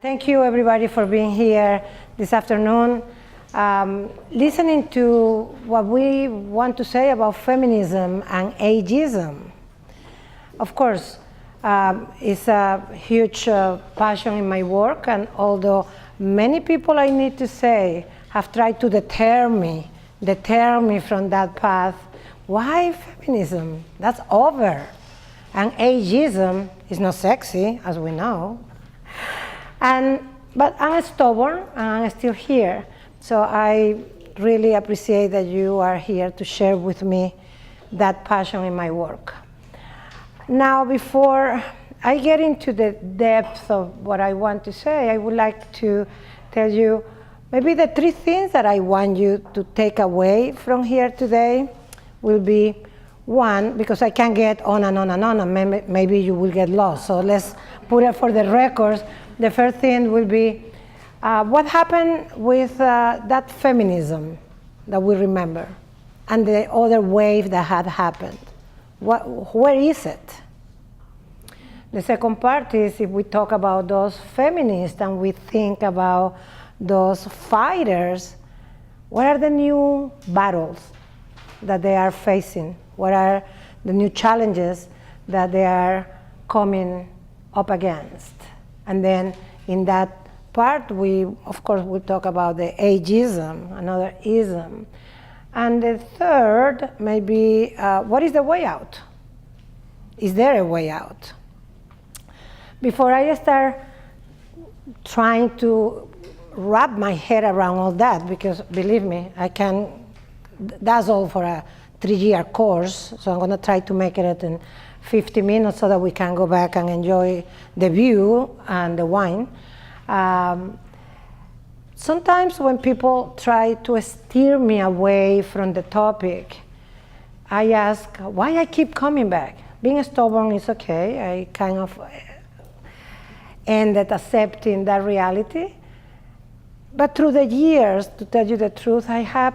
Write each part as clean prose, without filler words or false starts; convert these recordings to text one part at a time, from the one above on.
Thank you, everybody, for being here this afternoon, listening to what we want to say about feminism and ageism. Of course, it's a huge passion in my work, and although many people, I need to say, have tried to deter me from that path, why feminism? That's over. And ageism is not sexy, as we know. But I'm stubborn, and I'm still here. So I really appreciate that you are here to share with me that passion in my work. Now, before I get into the depth of what I want to say, I would like to tell you maybe the three things that I want you to take away from here today will be, one, because I can get on and on and on, and maybe you will get lost. So let's put it for the records. The first thing will be what happened with that feminism that we remember and the other wave that had happened. Where is it? The second part is if we talk about those feminists and we think about those fighters, what are the new battles that they are facing? What are the new challenges that they are coming up against? And then in that part, we, of course, will talk about the ageism, another ism. And the third, maybe, what is the way out? Is there a way out? Before I start trying to wrap my head around all that, because believe me, that's all for a 3-year course, so I'm going to try to make it in 50 minutes so that we can go back and enjoy the view and the wine. Sometimes when people try to steer me away from the topic, I ask why I keep coming back. Being stubborn is okay. I kind of ended accepting that reality. But through the years, to tell you the truth, I have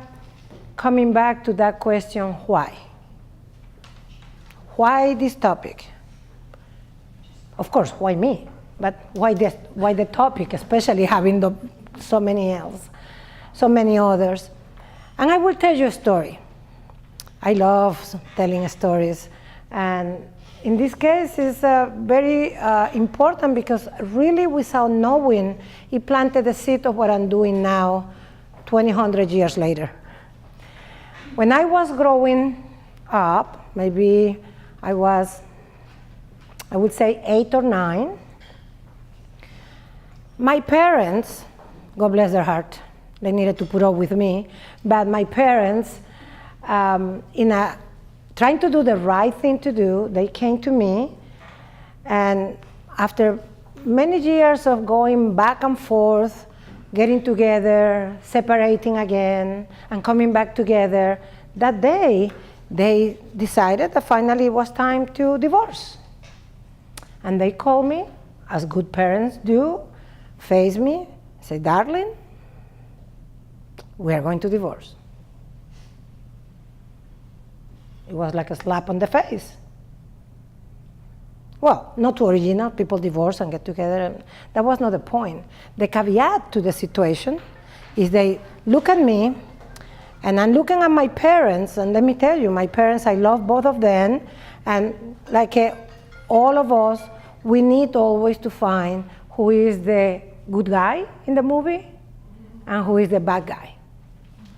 coming back to that question, why? Why this topic? Of course, why me? But why the topic, especially having so many others? And I will tell you a story. I love telling stories. And in this case, it's very important because really without knowing, it planted the seed of what I'm doing now, 200 years later. When I was growing up, maybe I would say 8 or 9. My parents, God bless their heart, they needed to put up with me, but my parents, trying to do the right thing to do, they came to me, and after many years of going back and forth, getting together, separating again, and coming back together, that day, they decided that finally it was time to divorce. And they called me, as good parents do, face me, say, darling, we are going to divorce. It was like a slap on the face. Well, not too original, people divorce and get together, and that was not the point. The caveat to the situation is they look at me, and I'm looking at my parents, and let me tell you, my parents, I love both of them, and like all of us, we need always to find who is the good guy in the movie and who is the bad guy.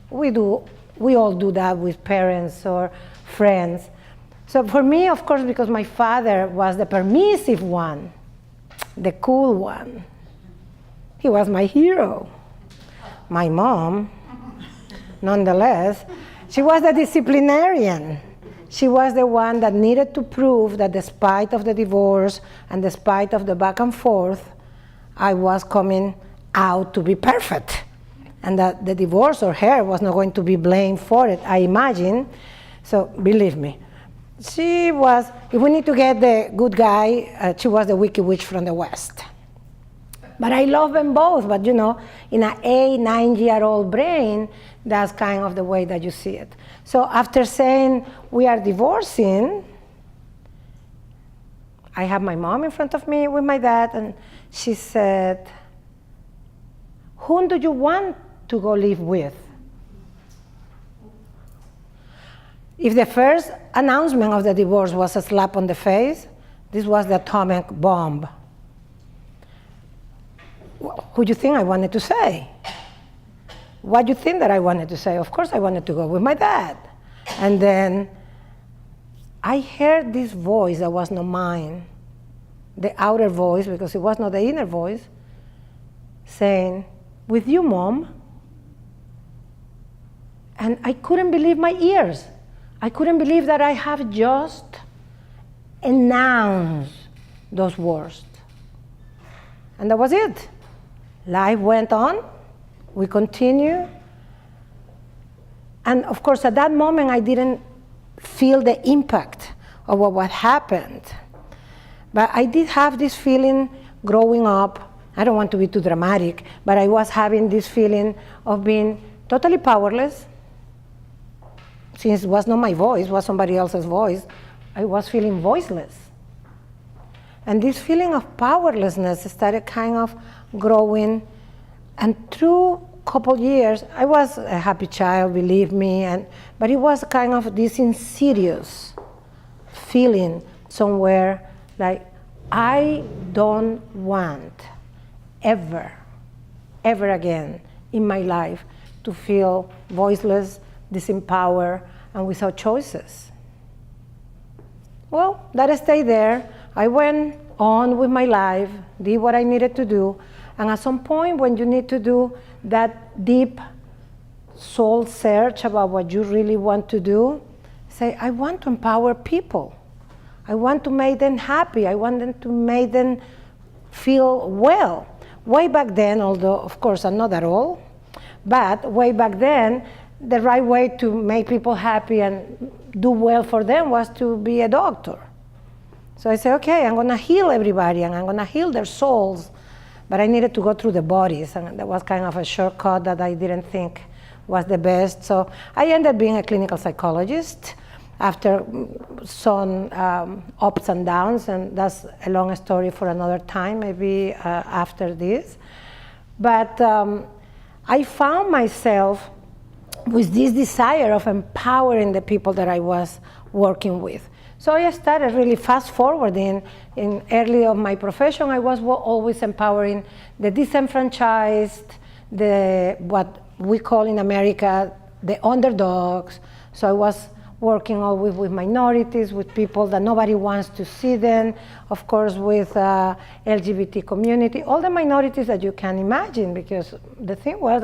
We all do that with parents or friends. So for me, of course, because my father was the permissive one, the cool one, he was my hero. My mom, nonetheless, she was the disciplinarian. She was the one that needed to prove that despite of the divorce and despite of the back and forth, I was coming out to be perfect. And that the divorce or her was not going to be blamed for it, I imagine. So believe me, she was, if we need to get the good guy, she was the wicked witch from the West. But I love them both, but in an 8-9-year-old brain, that's kind of the way that you see it. So after saying we are divorcing, I have my mom in front of me with my dad, and she said, whom do you want to go live with? If the first announcement of the divorce was a slap on the face, this was the atomic bomb. Who do you think I wanted to say? What do you think that I wanted to say? Of course I wanted to go with my dad. And then I heard this voice that was not mine, the outer voice, because it was not the inner voice, saying, with you, Mom. And I couldn't believe my ears. I couldn't believe that I have just announced those words. And that was it. Life went on. We continue. And of course, at that moment, I didn't feel the impact of what happened. But I did have this feeling growing up. I don't want to be too dramatic, but I was having this feeling of being totally powerless. Since it was not my voice, it was somebody else's voice, I was feeling voiceless. And this feeling of powerlessness started kind of growing. And through a couple years, I was a happy child, believe me, but it was kind of this insidious feeling somewhere like, I don't want ever again in my life to feel voiceless, disempowered, and without choices. Well, that stayed there. I went on with my life, did what I needed to do, and at some point when you need to do that deep soul search about what you really want to do, say, I want to empower people. I want to make them happy. I want them to make them feel well. Way back then, although of course I'm not at all, but way back then, the right way to make people happy and do well for them was to be a doctor. So I said, okay, I'm gonna heal everybody and I'm gonna heal their souls, but I needed to go through the bodies, and that was kind of a shortcut that I didn't think was the best. So I ended up being a clinical psychologist after some ups and downs, and that's a long story for another time, maybe after this. But I found myself with this desire of empowering the people that I was working with. So I started really fast forwarding. In early of my profession, I was always empowering the disenfranchised, what we call in America, the underdogs. So I was working always with minorities, with people that nobody wants to see them, of course with LGBT community, all the minorities that you can imagine, because the thing was,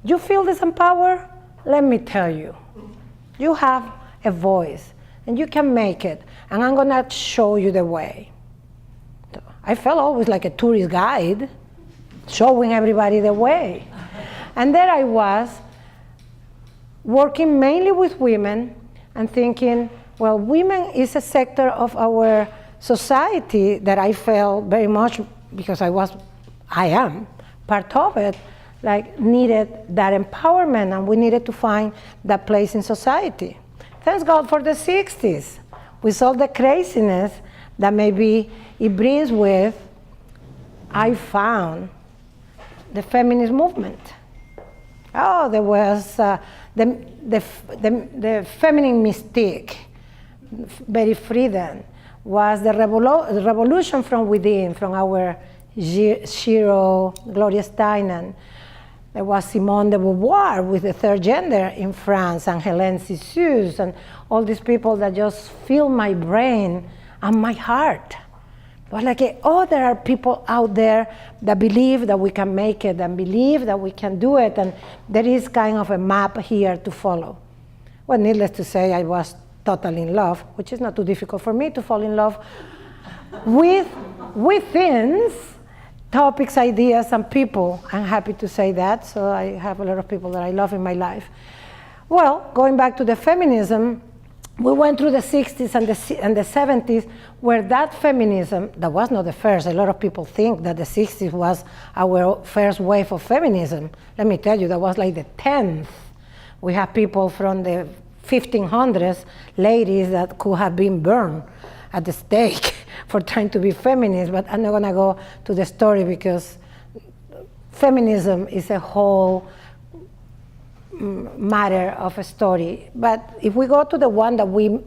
you feel disempowered? Let me tell you, you have a voice and you can make it, and I'm gonna show you the way. So I felt always like a tourist guide, showing everybody the way. And there I was, working mainly with women and thinking, well, women is a sector of our society that I felt very much, because I am part of it, like needed that empowerment, and we needed to find that place in society. Thanks God for the 60s. With all the craziness that maybe it brings with, I found the feminist movement. Oh, there was the feminine mystique, Betty Friedan, was the revolution from within, from our Shiro, Gloria Steinem. There was Simone de Beauvoir with the third gender in France, and Hélène Cixous, and all these people that just fill my brain and my heart. It was like, oh, there are people out there that believe that we can make it and believe that we can do it, and there is kind of a map here to follow. Well, needless to say, I was totally in love, which is not too difficult for me to fall in love with things, topics, ideas, and people. I'm happy to say that, so I have a lot of people that I love in my life. Well, going back to the feminism, we went through the 60s and the 70s, where that feminism, that was not the first. A lot of people think that the 60s was our first wave of feminism. Let me tell you, that was like the 10th. We have people from the 1500s, ladies that could have been burned at the stake for trying to be feminist, but I'm not gonna go to the story because feminism is a whole matter of a story. But if we go to the one that we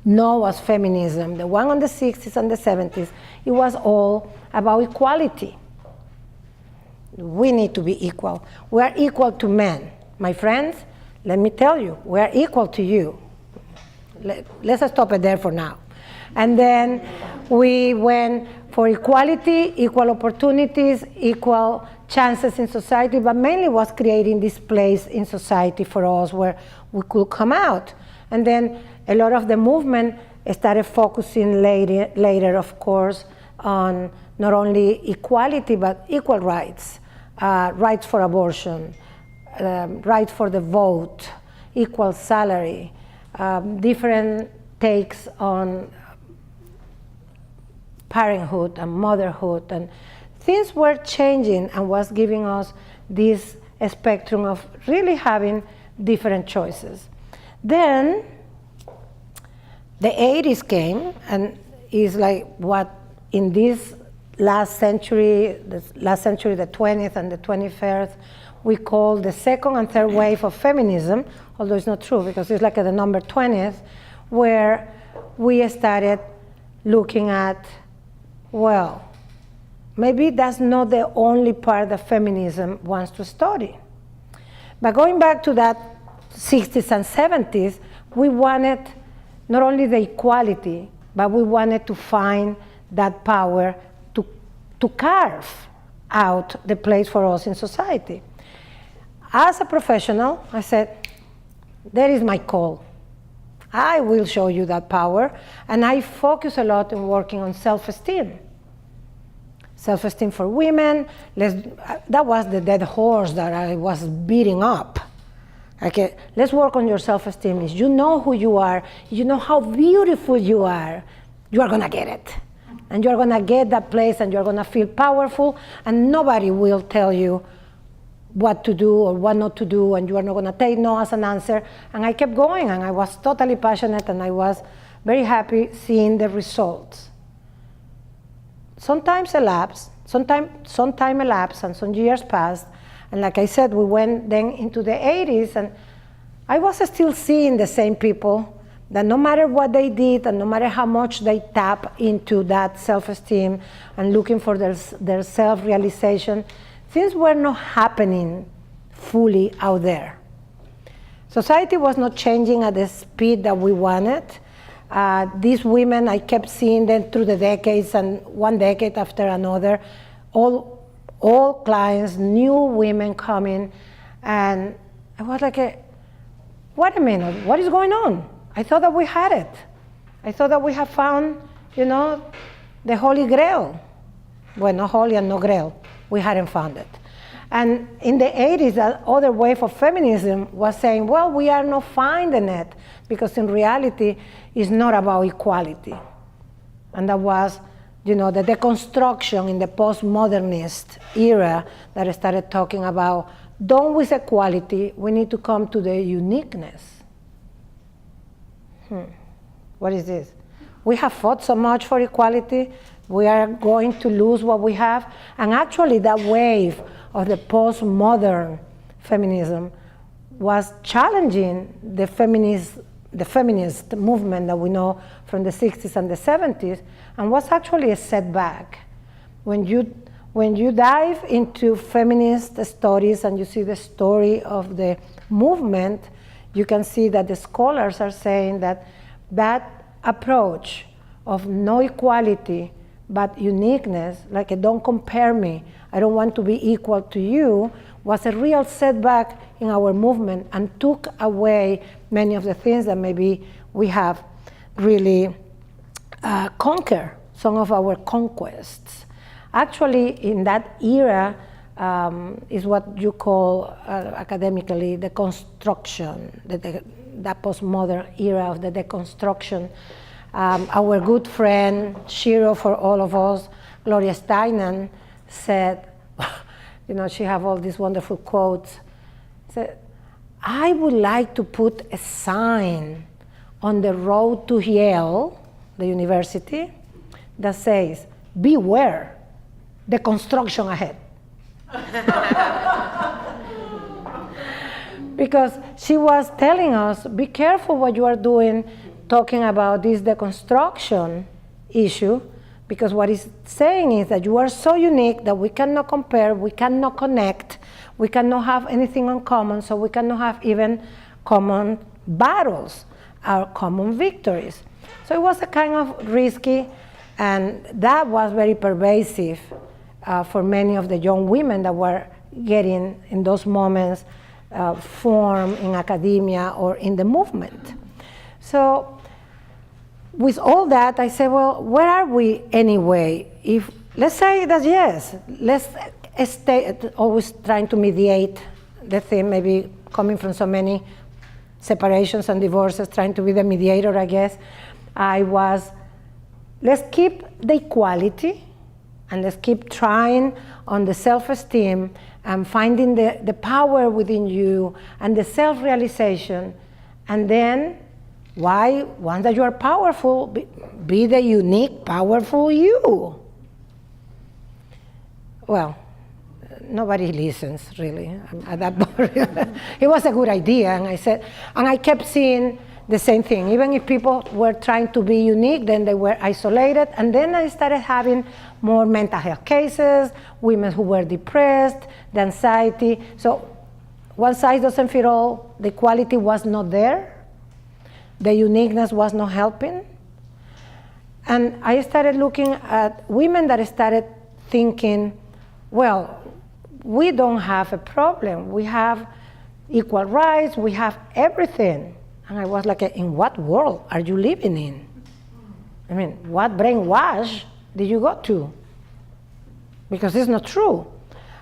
know as feminism, the one on the 60s and the 70s, it was all about equality. We need to be equal. We are equal to men. My friends, let me tell you, we are equal to you. Let's stop it there for now. And then we went for equality, equal opportunities, equal chances in society, but mainly was creating this place in society for us where we could come out. And then a lot of the movement started focusing later, of course, on not only equality, but equal rights, rights for abortion, rights for the vote, equal salary, different takes on parenthood and motherhood, and things were changing and was giving us this spectrum of really having different choices. Then the 80s came, and is like what in this last century, the 20th and the 21st, we call the second and third wave of feminism, although it's not true because it's like at the number 20th, where we started looking at, well, maybe that's not the only part that feminism wants to study. But going back to that 60s and 70s, we wanted not only the equality, but we wanted to find that power to carve out the place for us in society. As a professional, I said, that is my call. I will show you that power, and I focus a lot in working on self-esteem. Self-esteem for women, that was the dead horse that I was beating up. Okay, let's work on your self-esteem. If you know who you are, you know how beautiful you are gonna get it. And you're gonna get that place, and you're gonna feel powerful, and nobody will tell you what to do or what not to do, and you are not gonna take no as an answer. And I kept going, and I was totally passionate, and I was very happy seeing the results. Some time elapsed, and some years passed, and like I said, we went then into the 80s, and I was still seeing the same people that no matter what they did and no matter how much they tap into that self-esteem and looking for their self-realization, things were not happening fully out there. Society was not changing at the speed that we wanted. These women, I kept seeing them through the decades, and one decade after another, all clients, new women coming, and I was like, wait a minute, what is going on? I thought that we had it. I thought that we had found, the Holy Grail. Well, not holy and no grail. We hadn't found it. And in the 80s, that other wave of feminism was saying, well, we are not finding it, because in reality, it's not about equality. And that was, the deconstruction in the postmodernist era that started talking about, done with equality, we need to come to the uniqueness. What is this? We have fought so much for equality, we are going to lose what we have. And actually that wave of the postmodern feminism was challenging the feminist movement that we know from the 60s and the 70s, and was actually a setback. When you dive into feminist studies and you see the story of the movement, you can see that the scholars are saying that that approach of no equality but uniqueness, like don't compare me, I don't want to be equal to you, was a real setback in our movement and took away many of the things that maybe we have really conquered, some of our conquests. Actually, in that era, is what you call academically the construction, that postmodern era of the deconstruction. Our good friend, Shiro for all of us, Gloria Steinem, said, she have all these wonderful quotes, said, I would like to put a sign on the road to Yale, the university, that says, beware, the construction ahead. Because she was telling us, be careful what you are doing, talking about this deconstruction issue, because what it's saying is that you are so unique that we cannot compare, we cannot connect, we cannot have anything in common, so we cannot have even common battles or common victories. So it was a kind of risky, and that was very pervasive for many of the young women that were getting, in those moments, form in academia or in the movement. So with all that, I said, well, where are we anyway? If, let's say that yes, let's stay, always trying to mediate the thing, maybe coming from so many separations and divorces, trying to be the mediator, I guess. I was, let's keep the equality, and let's keep trying on the self-esteem and finding the power within you and the self-realization. And then, why, once that you are powerful, be the unique, powerful you. Well, nobody listens, really, at that point. It was a good idea, and I said, and I kept seeing the same thing. Even if people were trying to be unique, then they were isolated. And then I started having more mental health cases, women who were depressed, the anxiety. So one size doesn't fit all. The quality was not there. The uniqueness was not helping. And I started looking at women that started thinking, well, we don't have a problem. We have equal rights. We have everything. And I was like, in what world are you living in? I mean, what brainwash did you go to? Because it's not true.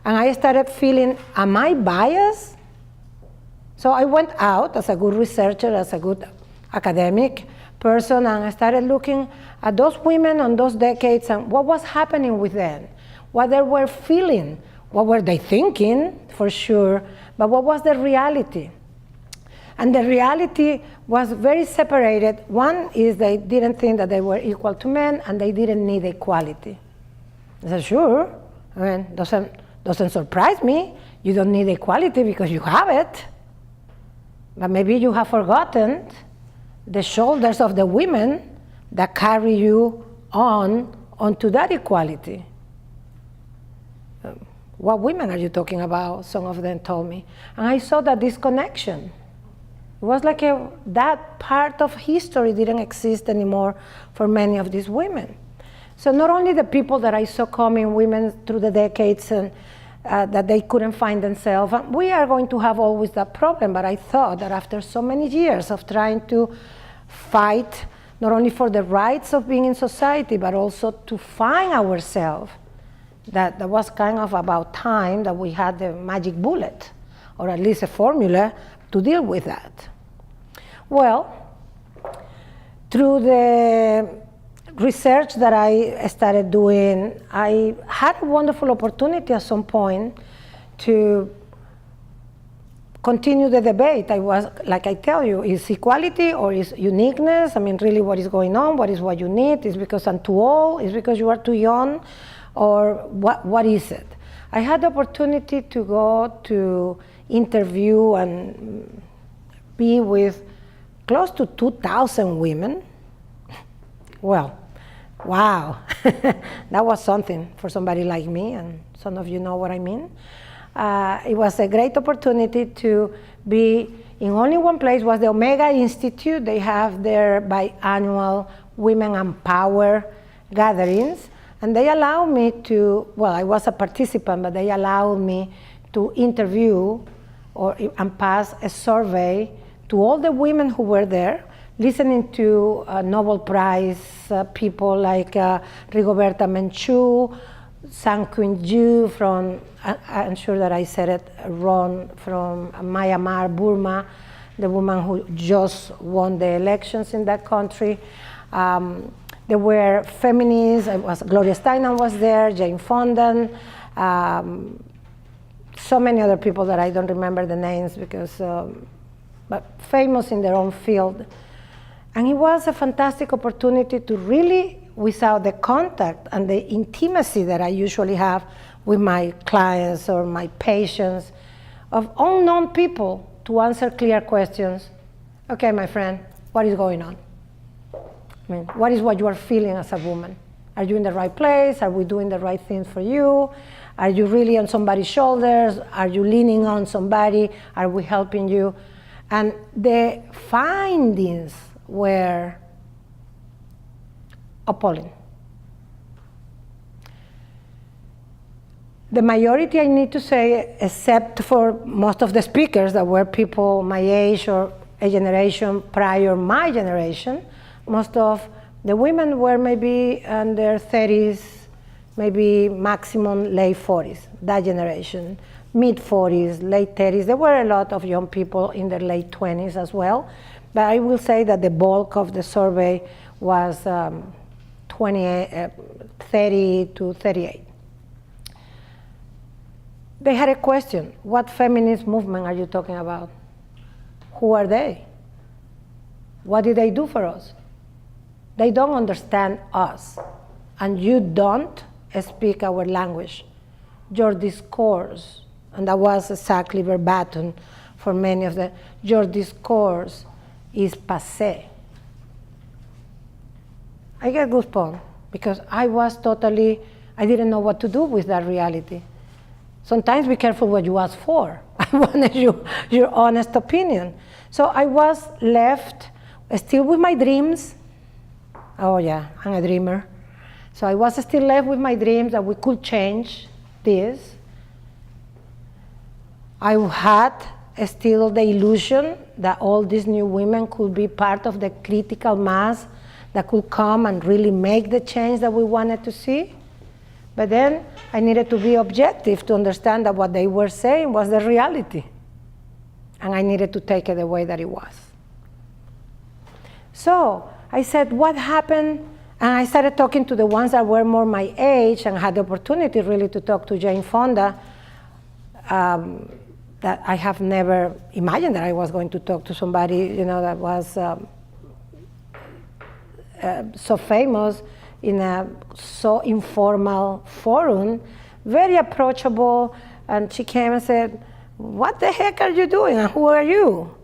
And I started feeling, am I biased? So I went out as a good researcher, as a good academic person, and I started looking at those women on those decades and what was happening with them, what they were feeling, what were they thinking, for sure, but what was the reality? And the reality was very separated. One is they didn't think that they were equal to men, and they didn't need equality. I said, sure, I mean, doesn't surprise me. You don't need equality because you have it. But maybe you have forgotten the shoulders of the women that carry you onto that equality. What women are you talking about? Some of them told me. And I saw that disconnection. It was like that part of history didn't exist anymore for many of these women. So not only the people that I saw coming, women through the decades, and that they couldn't find themselves. We are going to have always that problem, but I thought that after so many years of trying to fight, not only for the rights of being in society, but also to find ourselves, that was kind of about time that we had the magic bullet, or at least a formula to deal with that. Well, through the research that I started doing, I had a wonderful opportunity at some point to continue the debate. I was, like I tell you, is equality or is uniqueness? I mean, really, what is going on? What is what you need? Is because I'm too old? Is because you are too young? Or what is it? I had the opportunity to go to interview and be with close to 2,000 women. Well, wow, that was something for somebody like me, and some of you know what I mean. It was a great opportunity to be in only one place, was the Omega Institute. They have their biannual Women and Power gatherings, and they allowed me to, well, I was a participant, but they allowed me to interview and pass a survey to all the women who were there, listening to Nobel Prize people like Rigoberta Menchú, San Queen Ju from, I'm sure that I said it wrong, from Myanmar, Burma, the woman who just won the elections in that country. There were feminists, Gloria Steinem was there, Jane Fonda, so many other people that I don't remember the names because, but famous in their own field. And it was a fantastic opportunity to really, without the contact and the intimacy that I usually have with my clients or my patients, of unknown people to answer clear questions. Okay, my friend, what is going on? I mean, what is what you are feeling as a woman? Are you in the right place? Are we doing the right things for you? Are you really on somebody's shoulders? Are you leaning on somebody? Are we helping you? And the findings were appalling. The majority, I need to say, except for most of the speakers that were people my age or a generation prior my generation, most of the women were maybe in their 30s, maybe maximum late 40s, that generation, mid 40s, late 30s. There were a lot of young people in their late 20s as well, but I will say that the bulk of the survey was 30 to 38. They had a question: what feminist movement are you talking about? Who are they? What did they do for us? They don't understand us, and you don't speak our language. Your discourse, and that was exactly verbatim for many of them, your discourse is passé. I get goosebumps because I didn't know what to do with that reality. Sometimes be careful what you ask for. I wanted your honest opinion. So I was left still with my dreams. Oh yeah, I'm a dreamer. So I was still left with my dreams that we could change this. I had still the illusion that all these new women could be part of the critical mass that could come and really make the change that we wanted to see. But then I needed to be objective to understand that what they were saying was the reality. And I needed to take it the way that it was. So I said, what happened? And I started talking to the ones that were more my age and had the opportunity really to talk to Jane Fonda, that I have never imagined that I was going to talk to somebody, that was so famous in a so informal forum, very approachable. And she came and said, what the heck are you doing and who are you?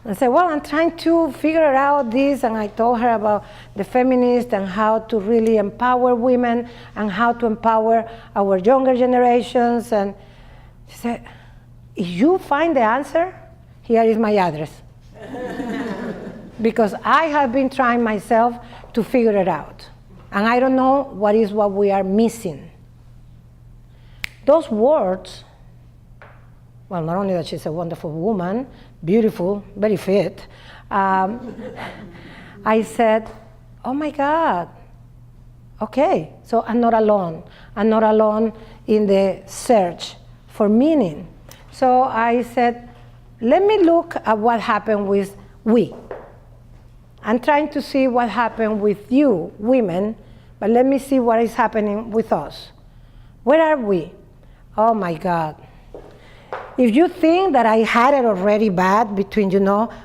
I said, well, I'm trying to figure out this, and I told her about the feminists and how to really empower women and how to empower our younger generations. And she said, if you find the answer, here is my address. Because I have been trying myself to figure it out. And I don't know what we are missing. Those words, well, not only that she's a wonderful woman, beautiful, very fit, I said, oh my God, okay, so I'm not alone. I'm not alone in the search for meaning. So I said, let me look at what happened with we. I'm trying to see what happened with you, women, but let me see what is happening with us. Where are we? Oh my God. If you think that I had it already bad between,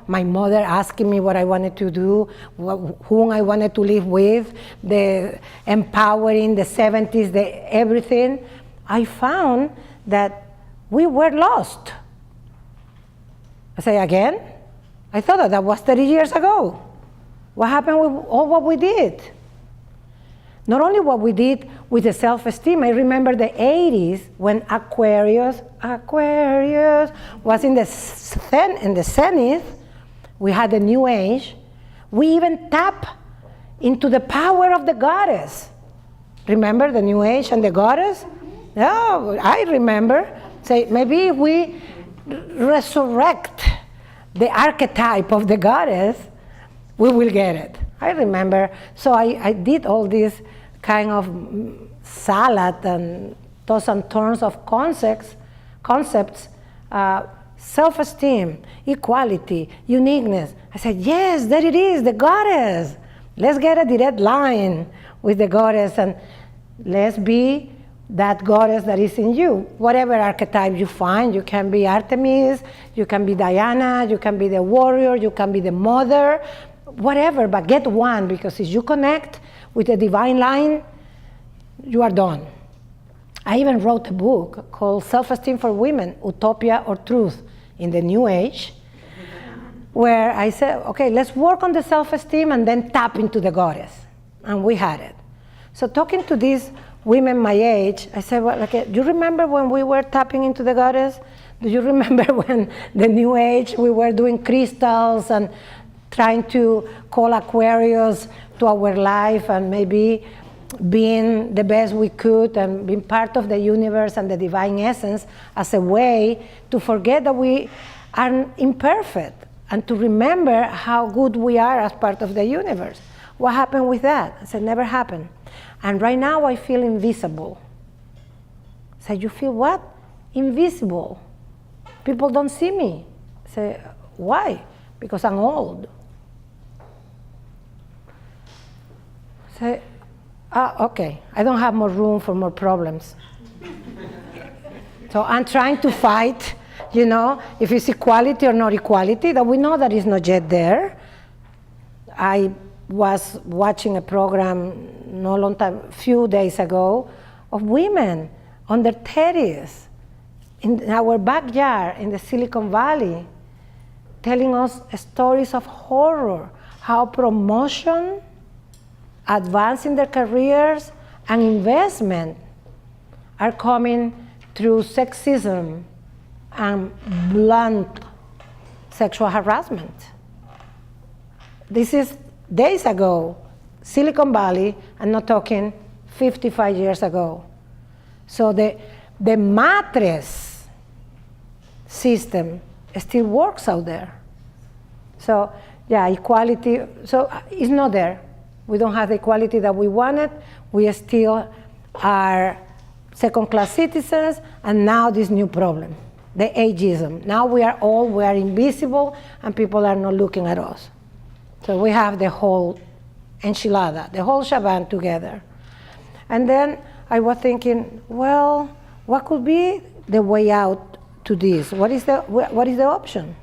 my mother asking me what I wanted to do, whom I wanted to live with, the empowering, the 70s, the everything, I found that we were lost. I say again? I thought that was 30 years ago. What happened with all what we did? Not only what we did with the self-esteem. I remember the 80s when Aquarius was in the zenith. We had the New Age. We even tapped into the power of the goddess. Remember the New Age and the goddess? Yeah, I remember. Say, maybe we resurrect the archetype of the goddess, we will get it. I remember. So I did all this kind of salad and toss and turns of concepts, self-esteem, equality, uniqueness. I said, yes, there it is, the goddess. Let's get a direct line with the goddess and let's be that goddess that is in you. Whatever archetype you find, you can be Artemis, you can be Diana, you can be the warrior, you can be the mother, whatever, but get one, because if you connect with the divine line, you are done. I even wrote a book called Self-Esteem for Women, Utopia or Truth in the New Age, where I said, okay, let's work on the self-esteem and then tap into the goddess. And we had it. So talking to these women my age, I said, well, okay, do you remember when we were tapping into the goddess? Do you remember when the New Age, we were doing crystals and trying to call Aquarius to our life and maybe being the best we could and being part of the universe and the divine essence as a way to forget that we are imperfect and to remember how good we are as part of the universe. What happened with that? I said, never happened. And right now I feel invisible. I said, you feel what? Invisible. People don't see me. I said, why? Because I'm old. I said, okay, I don't have more room for more problems. So I'm trying to fight, you know, if it's equality or not equality, that we know that is not yet there. I was watching a program no long time, few days ago, of women on their 30s in our backyard in the Silicon Valley, telling us stories of horror, how promotion, advancing their careers, and investment are coming through sexism and blunt sexual harassment. This is days ago, Silicon Valley, I'm not talking 55 years ago. So the mattress system still works out there. So yeah, equality, so it's not there. We don't have the equality that we wanted. We still are second-class citizens, and now this new problem, the ageism. Now we are invisible, and people are not looking at us. So we have the whole enchilada, the whole shebang together. And then I was thinking, well, what could be the way out to this? What is the option?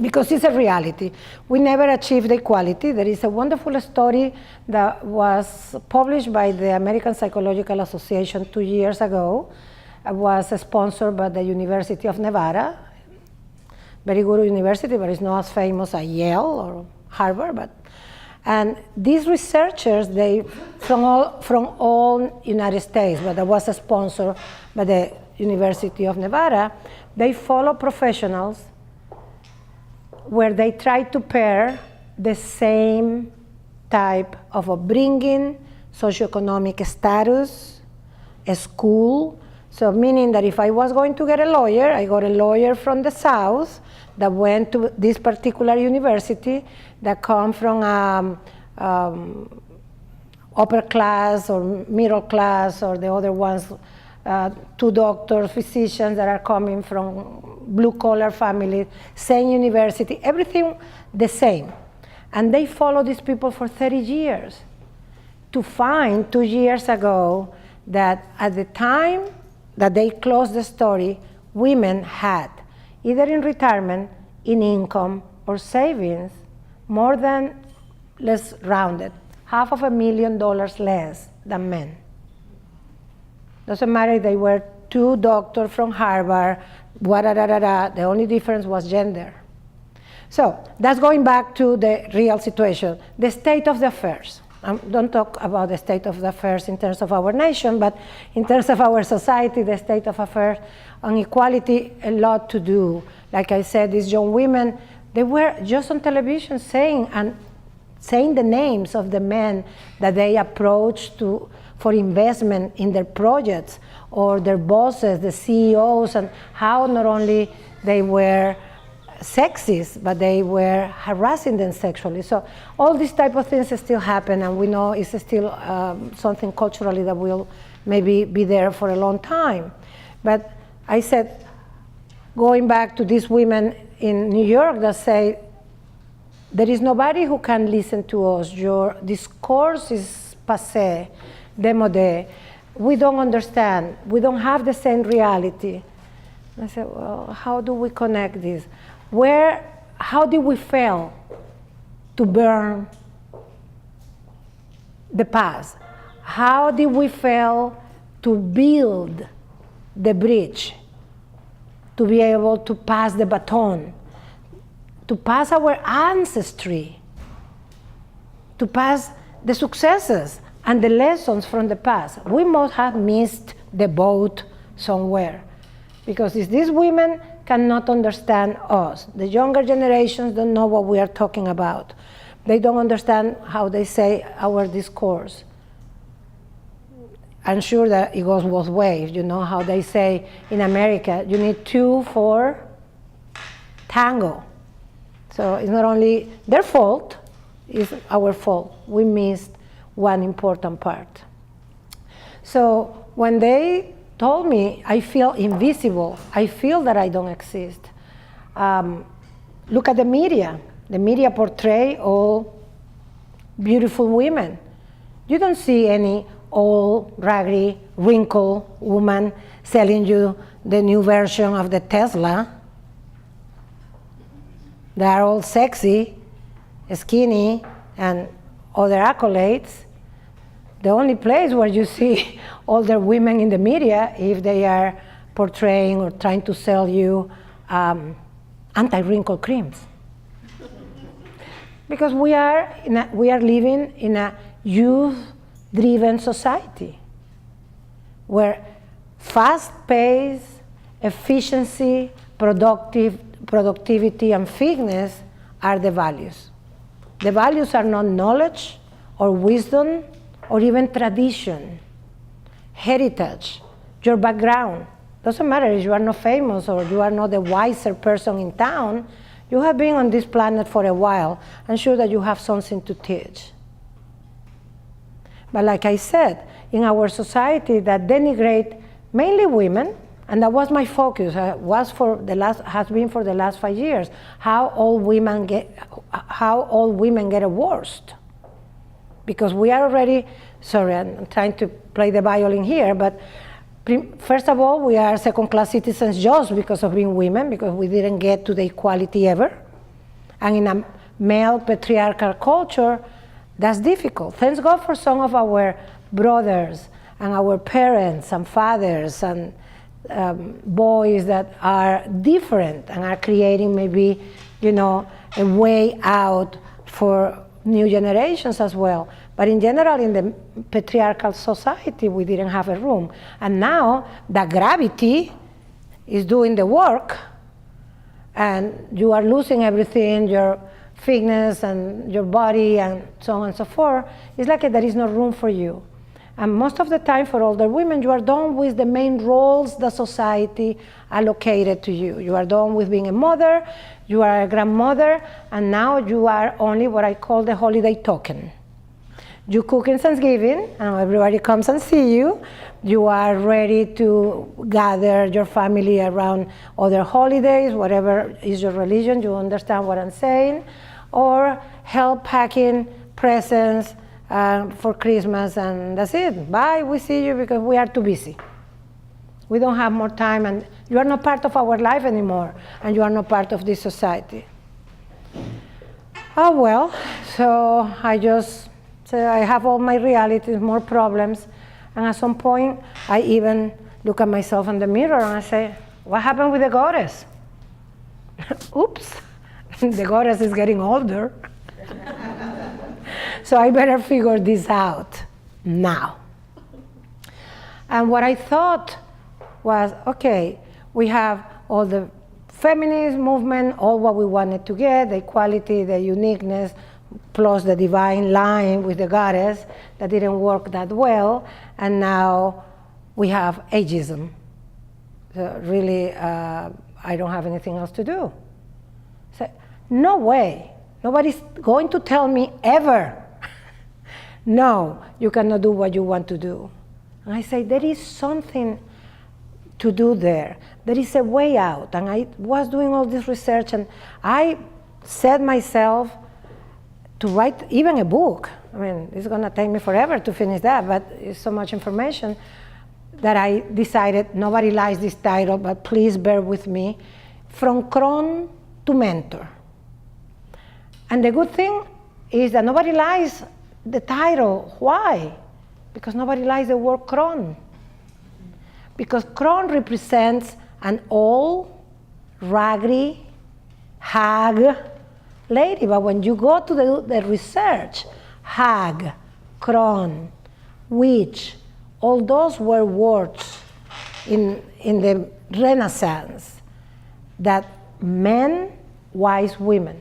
Because it's a reality. We never achieved equality. There is a wonderful story that was published by the American Psychological Association 2 years ago. It was sponsored by the University of Nevada. Very good university, but it's not as famous as Yale or Harvard. And these researchers, they from all United States, but it was sponsored by the University of Nevada, they follow professionals where they try to pair the same type of upbringing, socioeconomic status, a school. So meaning that if I was going to get a lawyer, I got a lawyer from the South that went to this particular university that come from upper class or middle class, or the other ones, 2 doctors, physicians that are coming from blue-collar families, same university, everything the same. And they follow these people for 30 years to find 2 years ago that at the time that they closed the story, women had, either in retirement, in income, or savings, more than, let's round it, $500,000 less than men. Doesn't matter if they were 2 doctors from Harvard, the only difference was gender. So that's going back to the real situation, the state of the affairs. Don't talk about the state of the affairs in terms of our nation, but in terms of our society, the state of affairs on equality, a lot to do. Like I said, these young women, they were just on television saying the names of the men that they approached for investment in their projects, or their bosses, the CEOs, and how not only they were sexist, but they were harassing them sexually. So all these type of things still happen, and we know it's still something culturally that will maybe be there for a long time. But I said, going back to these women in New York that say, there is nobody who can listen to us. Your discourse is passé, démodé. We don't understand. We don't have the same reality. I said, well, how do we connect this? How did we fail to burn the past? How did we fail to build the bridge, to be able to pass the baton, to pass our ancestry, to pass the successes and the lessons from the past. We must have missed the boat somewhere. Because if these women cannot understand us, the younger generations don't know what we are talking about. They don't understand how they say our discourse. I'm sure that it goes both ways. You know how they say in America, you need two for tango. So it's not only their fault, it's our fault. We missed one important part. So when they told me, I feel invisible, I feel that I don't exist. Look at the media. The media portray all beautiful women. You don't see any old, raggedy, wrinkled woman selling you the new version of the Tesla. They are all sexy, skinny, and other accolades. The only place where you see older women in the media if they are portraying or trying to sell you anti-wrinkle creams. Because we are living in a youth-driven society where fast-paced, efficiency, productivity, and fitness are the values. The values are not knowledge or wisdom or even tradition, heritage, your background. Doesn't matter if you are not famous or you are not the wiser person in town, you have been on this planet for a while. I'm sure that you have something to teach. But like I said, in our society that denigrate mainly women, and that was my focus, has been for the last 5 years, how all women get a worst. Because we are already, sorry, I'm trying to play the violin here, but first of all, we are second-class citizens just because of being women, because we didn't get to the equality ever. And in a male patriarchal culture, that's difficult. Thank God for some of our brothers and our parents and fathers and boys that are different and are creating maybe, a way out for new generations as well. But in general, in the patriarchal society, we didn't have a room. And now, the gravity is doing the work, and you are losing everything, your fitness and your body and so on and so forth. It's like there is no room for you. And most of the time for older women, you are done with the main roles that society allocated to you. You are done with being a mother, you are a grandmother, and now you are only what I call the holiday token. You cook in Thanksgiving, and everybody comes and see you. You are ready to gather your family around other holidays, whatever is your religion, you understand what I'm saying, or help packing presents for Christmas, and that's it. Bye, we see you because we are too busy. We don't have more time, and you are not part of our life anymore, and you are not part of this society. Oh well, so I have all my realities, more problems, and at some point I even look at myself in the mirror and I say, what happened with the goddess? Oops, the goddess is getting older. So I better figure this out now. And what I thought was, okay, we have all the feminist movement, all what we wanted to get, the equality, the uniqueness, plus the divine line with the goddess that didn't work that well, and now we have ageism. So really, I don't have anything else to do. So, no way. Nobody's going to tell me ever, no, you cannot do what you want to do. And I say, there is something to do there. There is a way out. And I was doing all this research, and I set myself to write even a book. I mean, it's going to take me forever to finish that, but it's so much information that I decided, nobody likes this title, but please bear with me, From Crone to Mentor. And the good thing is that nobody likes the title. Why? Because nobody likes the word crone. because crone represents an old, raggedy, hag lady. But when you go to the research, hag, crone, witch, all those were words in the Renaissance that meant wise women.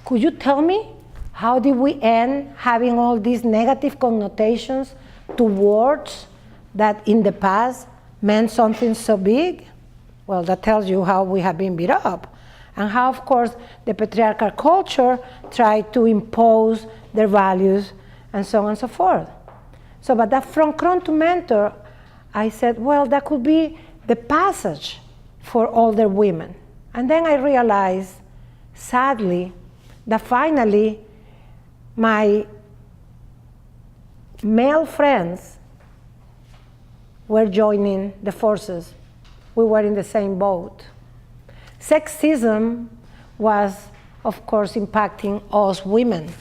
Could you tell me how did we end having all these negative connotations to words that in the past meant something so big? Well, that tells you how we have been beat up, and how, of course, the patriarchal culture tried to impose their values and so on and so forth. So, but that from crone to mentor, I said, well, that could be the passage for older women. And then I realized, sadly, that finally my male friends were joining the forces. We were in the same boat. Sexism was, of course, impacting us women.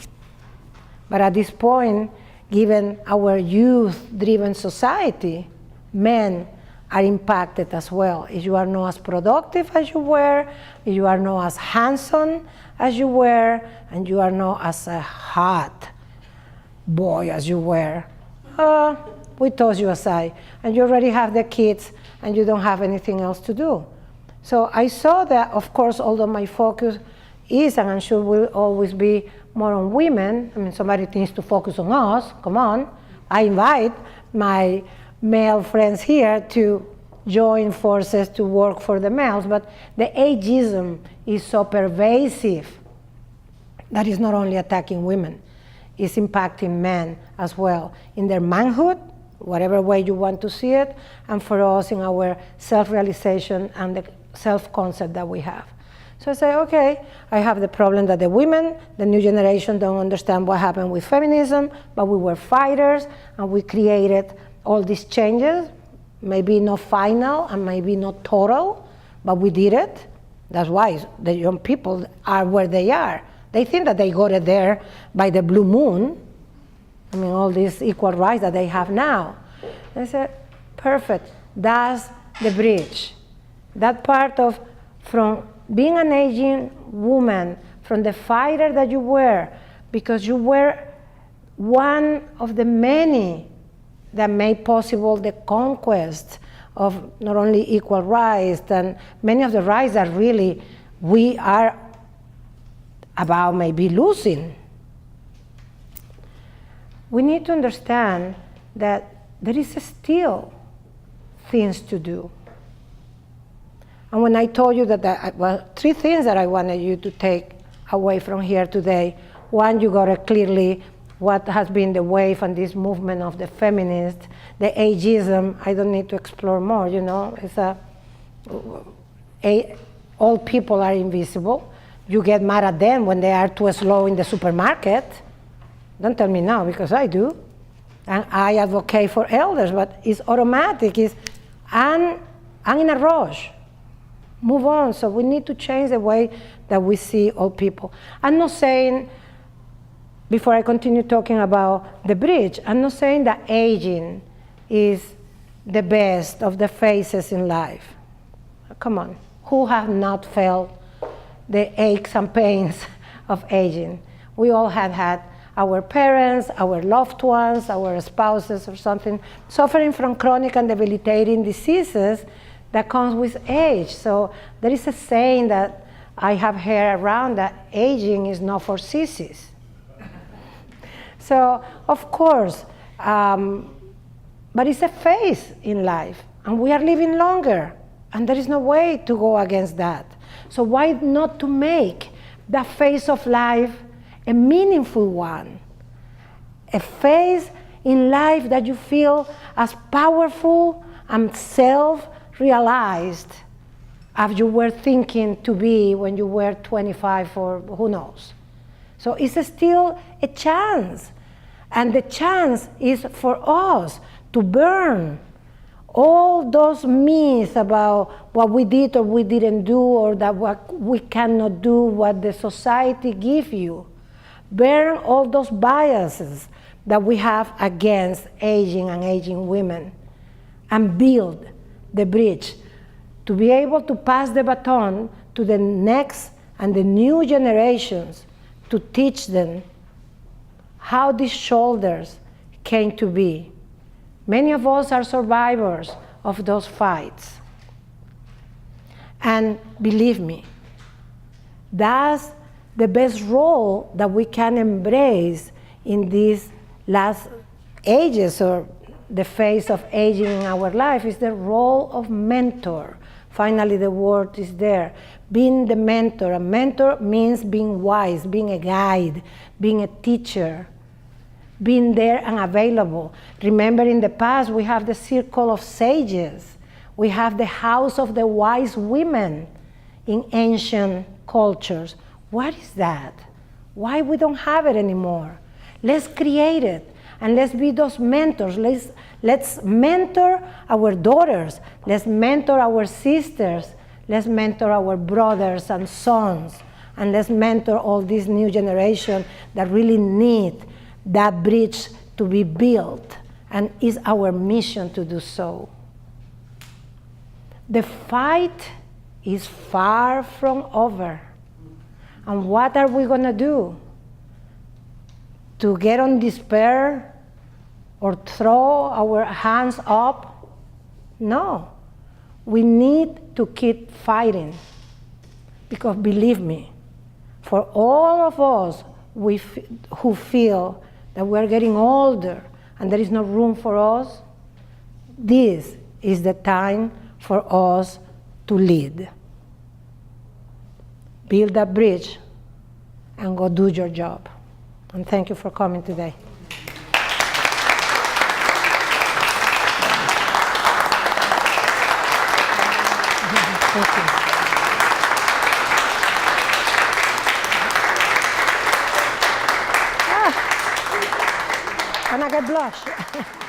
But at this point, given our youth-driven society, men are impacted as well. If you are not as productive as you were, if you are not as handsome as you were, and you are not as a hot boy as you were, we toss you aside. And you already have the kids, and you don't have anything else to do. So I saw that, of course, although my focus is, and I'm sure will always be, more on women. I mean, somebody needs to focus on us. Come on. I invite my male friends here to join forces to work for the males, but the ageism is so pervasive that it's not only attacking women, it's impacting men as well in their manhood, whatever way you want to see it, and for us in our self-realization and the self-concept that we have. So I say, okay, I have the problem that the women, the new generation, don't understand what happened with feminism, but we were fighters, and we created all these changes, maybe not final and maybe not total, but we did it. That's why the young people are where they are. They think that they got it there by the blue moon. I mean, all this equal rights that they have now. I said, perfect, that's the bridge. That part of from being an aging woman, from the fighter that you were, because you were one of the many that made possible the conquest of not only equal rights, and many of the rights that really we are about maybe losing. We need to understand that there is still things to do. And when I told you that, well, 3 things that I wanted you to take away from here today. One, you got it clearly what has been the wave and this movement of the feminists, the ageism. I don't need to explore more, you know. It's all people are invisible. You get mad at them when they are too slow in the supermarket. Don't tell me now, because I do. And I advocate for elders, but it's automatic. I'm in a rush. Move on. So we need to change the way that we see old people. I'm not saying, before I continue talking about the bridge, I'm not saying that aging is the best of the phases in life. Come on. Who have not felt the aches and pains of aging? We all have had our parents, our loved ones, our spouses or something, suffering from chronic and debilitating diseases that comes with age. So there is a saying that I have heard around that aging is not for sissies. So, of course, but it's a phase in life, and we are living longer, and there is no way to go against that. So why not to make that phase of life a meaningful one? A phase in life that you feel as powerful and self-realized as you were thinking to be when you were 25 or who knows. So it's still a chance. And the chance is for us to burn all those myths about what we did or we didn't do, or that what we cannot do, what the society gives you. Burn all those biases that we have against aging and aging women. and build the bridge to be able to pass the baton to the next and the new generations, to teach them how these shoulders came to be. Many of us are survivors of those fights. And believe me, that's the best role that we can embrace in these last ages, or the phase of aging in our life, is the role of mentor. Finally, the word is there. Being the mentor. A mentor means being wise, being a guide, being a teacher, being there and available. Remember, in the past, we have the circle of sages. We have the house of the wise women in ancient cultures. What is that? Why we don't have it anymore? Let's create it, and let's be those mentors. Let's mentor our daughters. Let's mentor our sisters. Let's mentor our brothers and sons. And let's mentor all this new generation that really need that bridge to be built. And it's our mission to do so. The fight is far from over. And what are we going to do? To get on despair or throw our hands up? No. We need to keep fighting. Because believe me, for all of us who feel that we're getting older and there is no room for us, this is the time for us to lead. Build that bridge and go do your job. And thank you for coming today. Thank you. And I get blush.